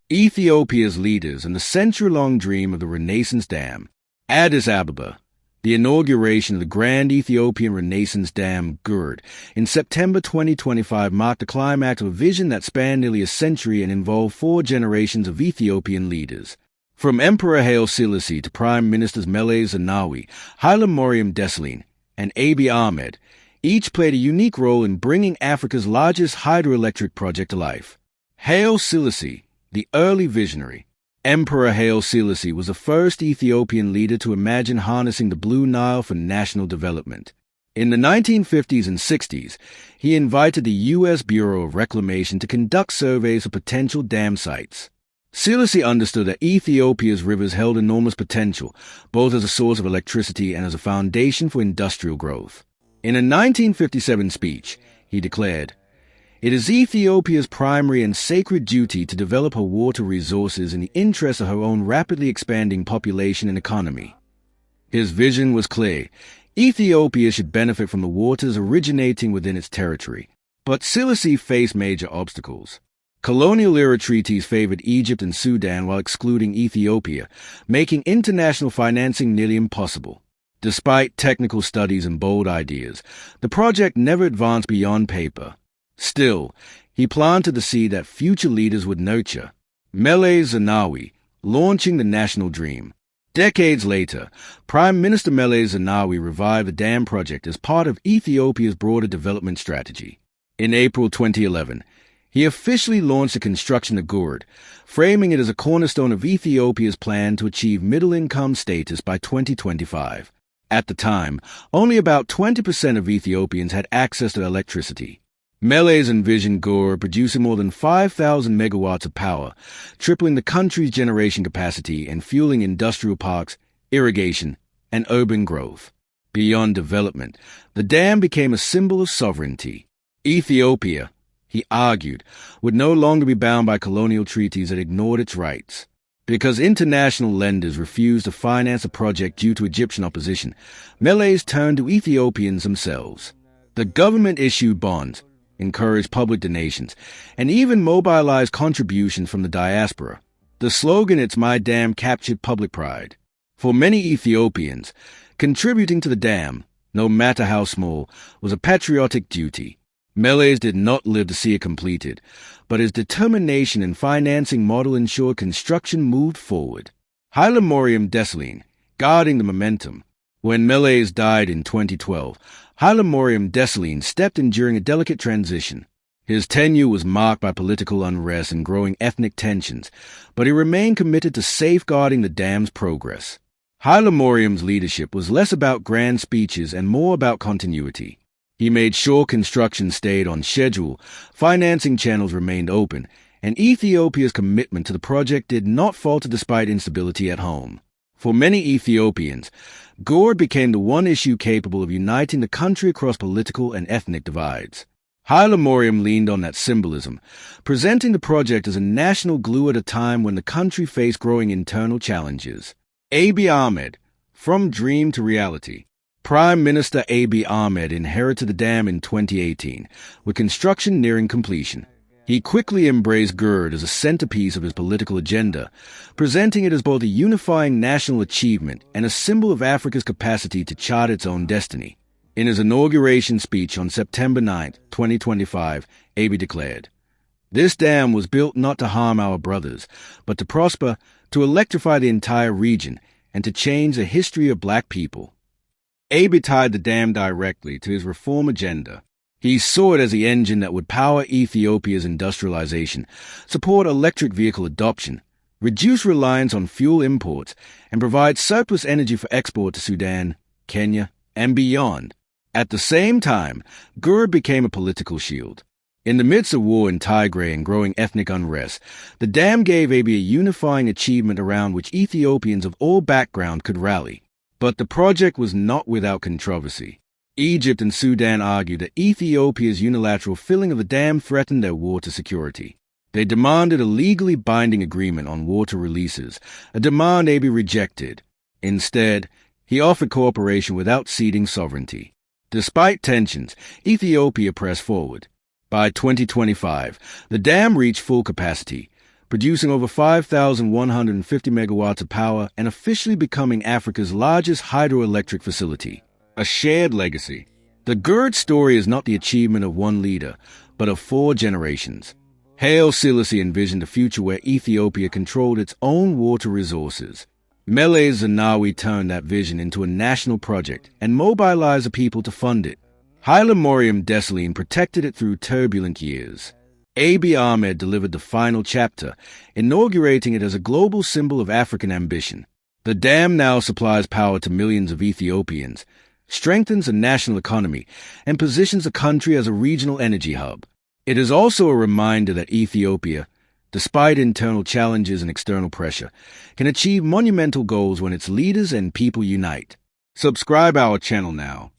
Ethiopia's leaders and the century-long dream of the Renaissance Dam. Addis Ababa. The inauguration of the Grand Ethiopian Renaissance Dam, GERD, in September 2025 marked the climax of a vision that spanned nearly a century and involved 4 generations of Ethiopian leaders. From Emperor Haile Selassie to Prime Ministers Zenawi, Hailemariam Desalegn, and Abiy Ahmed, each played a unique role in bringing Africa's largest hydroelectric project to life. Haile Selassie, the early visionary. Emperor Haile Selassie was the first Ethiopian leader to imagine harnessing the Blue Nile for national development. In the 1950s and 60s, he invited the U.S. Bureau of Reclamation to conduct surveys of potential dam sites. Selassie understood that Ethiopia's rivers held enormous potential, both as a source of electricity and as a foundation for industrial growth. In a 1957 speech, he declared, "It is Ethiopia's primary and sacred duty to develop her water resources in the interest of her own rapidly expanding population and economy." His vision was clear. Ethiopia should benefit from the waters originating within its territory. But Selassie faced major obstacles. Colonial-era treaties favored Egypt and Sudan while excluding Ethiopia, making international financing nearly impossible. Despite technical studies and bold ideas, the project never advanced beyond paper. Still, he planted the seed that future leaders would nurture. Zenawi, launching the national dream. Decades later, Prime Minister Zenawi revived the dam project as part of Ethiopia's broader development strategy. In April 2011, he officially launched the construction of GERD, framing it as a cornerstone of Ethiopia's plan to achieve middle-income status by 2025. At the time, only about 20% of Ethiopians had access to electricity. Mele's envisioned GERD producing more than 5,000 megawatts of power, tripling the country's generation capacity and fueling industrial parks, irrigation, and urban growth. Beyond development, the dam became a symbol of sovereignty. Ethiopia, he argued, would no longer be bound by colonial treaties that ignored its rights. Because international lenders refused to finance a project due to Egyptian opposition, Mele's turned to Ethiopians themselves. The government issued bonds, encouraged public donations, and even mobilized contributions from the diaspora. The slogan, "It's my dam," captured public pride. For many Ethiopians, contributing to the dam, no matter how small, was a patriotic duty. Mele's did not live to see it completed, but his determination and financing model ensured construction moved forward. Hailemariam Desalegn, guarding the momentum. When Mele's died in 2012, Hailemariam Desalegn stepped in during a delicate transition. His tenure was marked by political unrest and growing ethnic tensions, but he remained committed to safeguarding the dam's progress. Hailemariam's leadership was less about grand speeches and more about continuity. He made sure construction stayed on schedule, financing channels remained open, and Ethiopia's commitment to the project did not falter despite instability at home. For many Ethiopians, GERD became the one issue capable of uniting the country across political and ethnic divides. Hailemariam leaned on that symbolism, presenting the project as a national glue at a time when the country faced growing internal challenges. Abiy Ahmed, from dream to reality. Prime Minister Abiy Ahmed inherited the dam in 2018, with construction nearing completion. He quickly embraced GERD as a centerpiece of his political agenda, presenting it as both a unifying national achievement and a symbol of Africa's capacity to chart its own destiny. In his inauguration speech on September 9, 2025, Abiy declared, "This dam was built not to harm our brothers, but to prosper, to electrify the entire region, and to change the history of black people." Abiy tied the dam directly to his reform agenda. He saw it as the engine that would power Ethiopia's industrialization, support electric vehicle adoption, reduce reliance on fuel imports, and provide surplus energy for export to Sudan, Kenya, and beyond. At the same time, GERD became a political shield. In the midst of war in Tigray and growing ethnic unrest, the dam gave Abiy a unifying achievement around which Ethiopians of all backgrounds could rally. But the project was not without controversy. Egypt and Sudan argued that Ethiopia's unilateral filling of the dam threatened their water security. They demanded a legally binding agreement on water releases, a demand Abiy rejected. Instead, he offered cooperation without ceding sovereignty. Despite tensions, Ethiopia pressed forward. By 2025, the dam reached full capacity, producing over 5,150 megawatts of power and officially becoming Africa's largest hydroelectric facility. A shared legacy. The GERD story is not the achievement of one leader, but of 4 generations. Haile Selassie envisioned a future where Ethiopia controlled its own water resources. Mele Zenawi turned that vision into a national project and mobilized the people to fund it. Hailemariam Desalegn protected it through turbulent years. Abiy Ahmed delivered the final chapter, inaugurating it as a global symbol of African ambition. The dam now supplies power to millions of Ethiopians, strengthens the national economy, and positions the country as a regional energy hub. It is also a reminder that Ethiopia, despite internal challenges and external pressure, can achieve monumental goals when its leaders and people unite. Subscribe our channel now